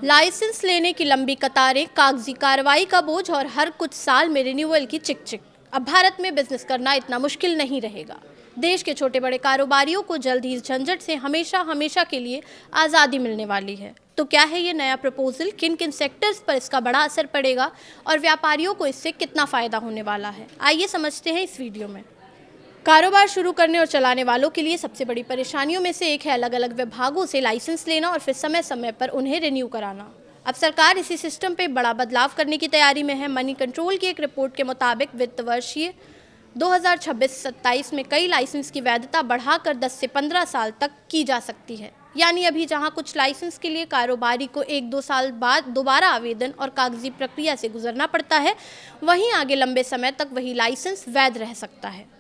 Licence लेने की लंबी कतारें, कागजी कार्रवाई का बोझ और हर कुछ साल में रिन्यूअल की चिक-चिक। अब भारत में बिजनेस करना इतना मुश्किल नहीं रहेगा। देश के छोटे बड़े कारोबारियों को जल्द ही इस झंझट से हमेशा हमेशा के लिए आज़ादी मिलने वाली है। तो क्या है ये नया प्रपोजल, किन किन सेक्टर्स पर इसका बड़ा असर पड़ेगा और व्यापारियों को इससे कितना फ़ायदा होने वाला है, आइए समझते हैं इस वीडियो में। कारोबार शुरू करने और चलाने वालों के लिए सबसे बड़ी परेशानियों में से एक है अलग अलग विभागों से लाइसेंस लेना और फिर समय समय पर उन्हें रिन्यू कराना। अब सरकार इसी सिस्टम पे बड़ा बदलाव करने की तैयारी में है। मनी कंट्रोल की एक रिपोर्ट के मुताबिक वित्त वर्षीय 2026-27 में कई लाइसेंस की वैधता बढ़ाकर 10 से 15 साल तक की जा सकती है। यानी अभी जहां कुछ लाइसेंस के लिए कारोबारी को 1-2 साल बाद दोबारा आवेदन और कागजी प्रक्रिया से गुजरना पड़ता है, वहीं आगे लंबे समय तक वही लाइसेंस वैध रह सकता है।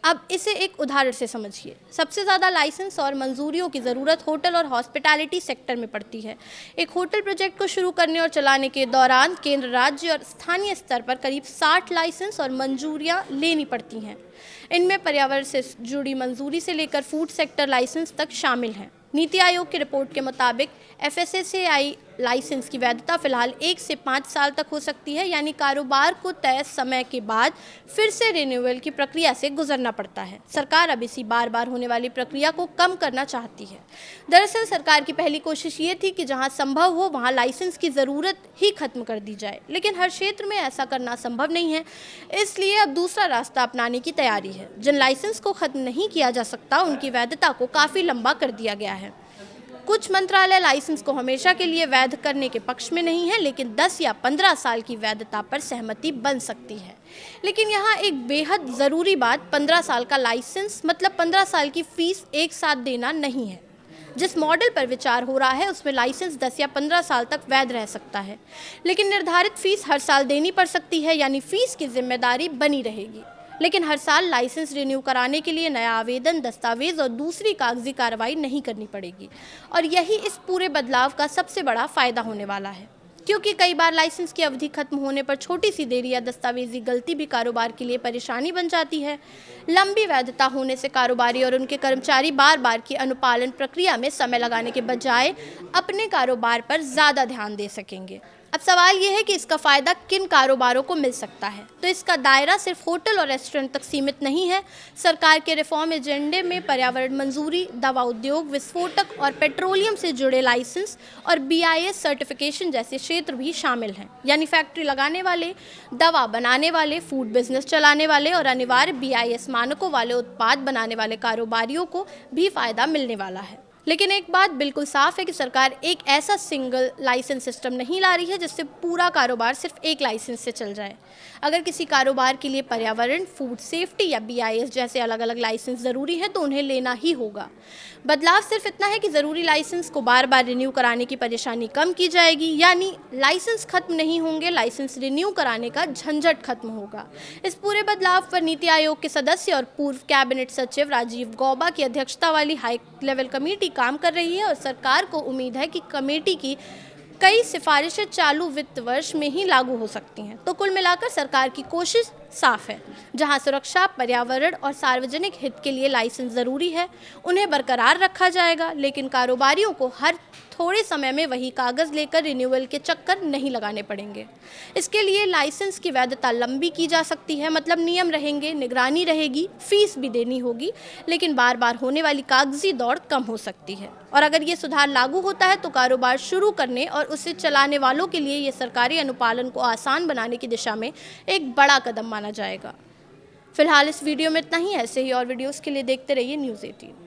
अब इसे एक उदाहरण से समझिए। सबसे ज़्यादा लाइसेंस और मंजूरियों की ज़रूरत होटल और हॉस्पिटैलिटी सेक्टर में पड़ती है। एक होटल प्रोजेक्ट को शुरू करने और चलाने के दौरान केंद्र, राज्य और स्थानीय स्तर पर करीब 60 लाइसेंस और मंजूरियां लेनी पड़ती हैं। इनमें पर्यावरण से जुड़ी मंजूरी से लेकर फूड सेक्टर लाइसेंस तक शामिल हैं। नीति आयोग की रिपोर्ट के मुताबिक FSSAI लाइसेंस की वैधता फिलहाल 1 से 5 साल तक हो सकती है, यानी कारोबार को तय समय के बाद फिर से रिन्यूअल की प्रक्रिया से गुजरना पड़ता है। सरकार अब इसी बार बार होने वाली प्रक्रिया को कम करना चाहती है। दरअसल सरकार की पहली कोशिश ये थी कि जहां संभव हो वहां लाइसेंस की ज़रूरत ही खत्म कर दी जाए, लेकिन हर क्षेत्र में ऐसा करना संभव नहीं है। इसलिए अब दूसरा रास्ता अपनाने की तैयारी है। जिन लाइसेंस को खत्म नहीं किया जा सकता उनकी वैधता को काफ़ी लंबा कर दिया गया है। कुछ मंत्रालय लाइसेंस को हमेशा के लिए वैध करने के पक्ष में नहीं है, लेकिन 10 या 15 साल की वैधता पर सहमति बन सकती है। लेकिन यहाँ एक बेहद ज़रूरी बात, 15 साल का लाइसेंस मतलब 15 साल की फीस एक साथ देना नहीं है। जिस मॉडल पर विचार हो रहा है उसमें लाइसेंस 10 या 15 साल तक वैध रह सकता है, लेकिन निर्धारित फीस हर साल देनी पड़ सकती है, यानी फीस की जिम्मेदारी बनी रहेगी। लेकिन हर साल लाइसेंस रिन्यू कराने के लिए नया आवेदन, दस्तावेज और दूसरी कागजी कार्रवाई नहीं करनी पड़ेगी। और यही इस पूरे बदलाव का सबसे बड़ा फायदा होने वाला है, क्योंकि कई बार लाइसेंस की अवधि खत्म होने पर छोटी सी देरी या दस्तावेजी गलती भी कारोबार के लिए परेशानी बन जाती है। लंबी वैधता होने से कारोबारी और उनके कर्मचारी बार बार की अनुपालन प्रक्रिया में समय लगाने के बजाय अपने कारोबार पर ज़्यादा ध्यान दे सकेंगे। अब सवाल ये है कि इसका फ़ायदा किन कारोबारों को मिल सकता है। तो इसका दायरा सिर्फ होटल और रेस्टोरेंट तक सीमित नहीं है। सरकार के रिफॉर्म एजेंडे में पर्यावरण मंजूरी, दवा उद्योग, विस्फोटक और पेट्रोलियम से जुड़े लाइसेंस और BIS सर्टिफिकेशन जैसे क्षेत्र भी शामिल हैं। यानी फैक्ट्री लगाने वाले, दवा बनाने वाले, फूड बिजनेस चलाने वाले और अनिवार्य BIS मानकों वाले उत्पाद बनाने वाले कारोबारियों को भी फ़ायदा मिलने वाला है। लेकिन एक बात बिल्कुल साफ है कि सरकार एक ऐसा सिंगल लाइसेंस सिस्टम नहीं ला रही है जिससे पूरा कारोबार सिर्फ एक लाइसेंस से चल जाए। अगर किसी कारोबार के लिए पर्यावरण, फूड सेफ्टी या BIS जैसे अलग अलग लाइसेंस ज़रूरी है तो उन्हें लेना ही होगा। बदलाव सिर्फ इतना है कि ज़रूरी लाइसेंस को बार बार रिन्यू कराने की परेशानी कम की जाएगी, यानी लाइसेंस खत्म नहीं होंगे, लाइसेंस रिन्यू कराने का झंझट खत्म होगा। इस पूरे बदलाव पर नीति आयोग के सदस्य और पूर्व कैबिनेट सचिव राजीव गौबा की अध्यक्षता वाली हाई लेवल कमेटी काम कर रही है और सरकार को उम्मीद है कि कमेटी की कई सिफारिशें चालू वित्त वर्ष में ही लागू हो सकती हैं। तो कुल मिलाकर सरकार की कोशिश साफ है। जहां सुरक्षा, पर्यावरण और सार्वजनिक हित के लिए लाइसेंस ज़रूरी है, उन्हें बरकरार रखा जाएगा, लेकिन कारोबारियों को हर थोड़े समय में वही कागज़ लेकर रिन्यूअल के चक्कर नहीं लगाने पड़ेंगे। इसके लिए लाइसेंस की वैधता लंबी की जा सकती है, मतलब नियम रहेंगे, निगरानी रहेगी, फीस भी देनी होगी, लेकिन बार बार होने वाली कागजी दौड़ कम हो सकती है। और अगर ये सुधार लागू होता है तो कारोबार शुरू करने और उसे चलाने वालों के लिए ये सरकारी अनुपालन को आसान बनाने की दिशा में एक बड़ा कदम माना जाएगा। फिलहाल इस वीडियो में इतना ही। ऐसे ही और वीडियोस के लिए देखते रहिए News 18।